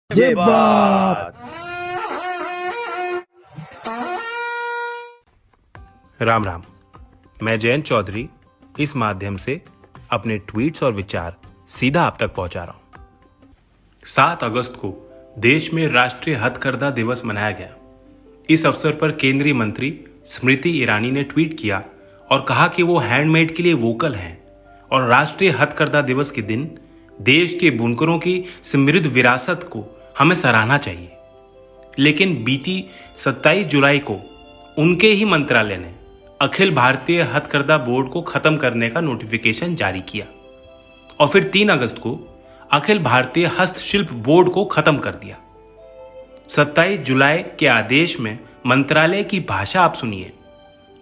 ये बात। राम राम। मैं जयंत चौधरी इस माध्यम से अपने ट्वीट्स और विचार सीधा आप तक पहुंचा रहा हूं। 7 अगस्त को देश में राष्ट्रीय हथकरघा दिवस मनाया गया। इस अवसर पर केंद्रीय मंत्री स्मृति ईरानी ने ट्वीट किया और कहा कि वो हैंडमेड के लिए वोकल हैं और राष्ट्रीय हथकरघा दिवस के दिन देश के बुनकरों की समृद्ध विरासत को हमें सराहना चाहिए। लेकिन बीती 27 जुलाई को उनके ही मंत्रालय ने अखिल भारतीय हथकरघा बोर्ड को खत्म करने का नोटिफिकेशन जारी किया और फिर 3 अगस्त को अखिल भारतीय हस्तशिल्प बोर्ड को खत्म कर दिया। 27 जुलाई के आदेश में मंत्रालय की भाषा आप सुनिए।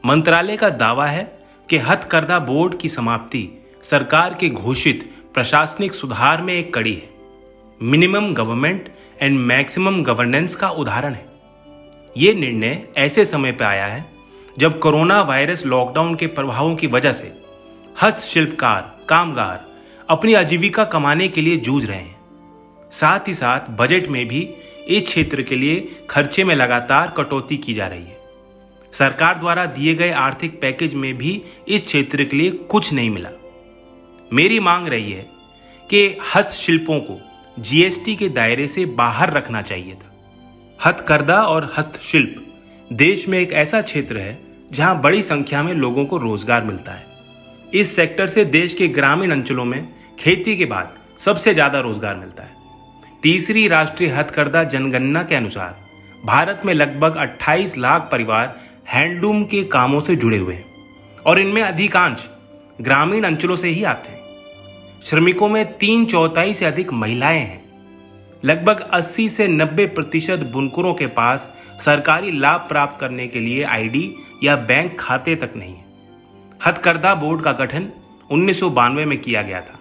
मंत्रालय का दावा है कि हथकरघा बोर्ड की समाप्ति सरकार के घोषित प्रशासनिक सुधार में एक कड़ी है। Minimum government and maximum governance का उदाहरण है। यह निर्णय ऐसे समय पर आया है जब कोरोना वायरस लॉकडाउन के प्रभावों की वजह से हस्तशिल्पकार कामगार अपनी आजीविका कमाने के लिए जूझ रहे हैं। साथ ही साथ बजट में भी इस क्षेत्र के लिए खर्चे में लगातार कटौती की जा रही है। सरकार द्वारा दिए गए आर्थिक पैकेज में भी इस क्षेत्र के लिए कुछ नहीं मिला। मेरी मांग रही है कि हस्तशिल्पों को जीएसटी के दायरे से बाहर रखना चाहिए था। हथकरघा और हस्तशिल्प देश में एक ऐसा क्षेत्र है जहां बड़ी संख्या में लोगों को रोजगार मिलता है। इस सेक्टर से देश के ग्रामीण अंचलों में खेती के बाद सबसे ज्यादा रोजगार मिलता है। तीसरी राष्ट्रीय हथकरघा जनगणना के अनुसार भारत में लगभग 28 लाख परिवार हैंडलूम के कामों से जुड़े हुए हैं और इनमें अधिकांश ग्रामीण अंचलों से ही आते हैं। श्रमिकों में 3/4 से अधिक महिलाएं हैं। लगभग 80 से 90% बुनकरों के पास सरकारी लाभ प्राप्त करने के लिए आईडी या बैंक खाते तक नहीं है। हथकरघा बोर्ड का गठन 1992 में किया गया था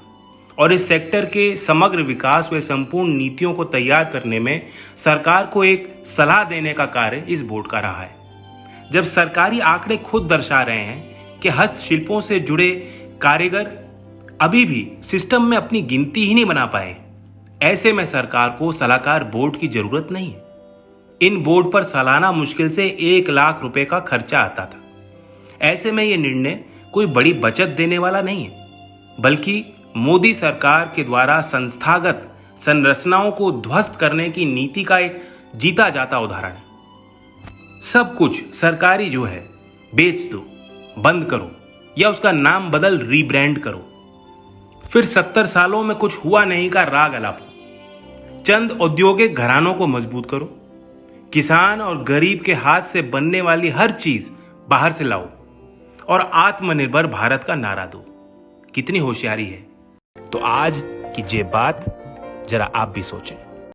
और इस सेक्टर के समग्र विकास व संपूर्ण नीतियों को तैयार करने में सरकार को एक सलाह देने का कार्य इस बोर्ड का रहा है। जब सरकारी आंकड़े खुद दर्शा रहे हैं कि हस्तशिल्पों से जुड़े कारीगर अभी भी सिस्टम में अपनी गिनती ही नहीं बना पाए, ऐसे में सरकार को सलाहकार बोर्ड की जरूरत नहीं है। इन बोर्ड पर सालाना मुश्किल से 1 लाख रुपए का खर्चा आता था। ऐसे में यह निर्णय कोई बड़ी बचत देने वाला नहीं है, बल्कि मोदी सरकार के द्वारा संस्थागत संरचनाओं को ध्वस्त करने की नीति का एक जीता जाता उदाहरण है। सब कुछ सरकारी जो है बेच दो, बंद करो या उसका नाम बदल रीब्रांड करो, फिर 70 सालों में कुछ हुआ नहीं का राग अलापो। चंद औद्योगिक घरानों को मजबूत करो, किसान और गरीब के हाथ से बनने वाली हर चीज बाहर से लाओ और आत्मनिर्भर भारत का नारा दो। कितनी होशियारी है। तो आज की ये बात जरा आप भी सोचें।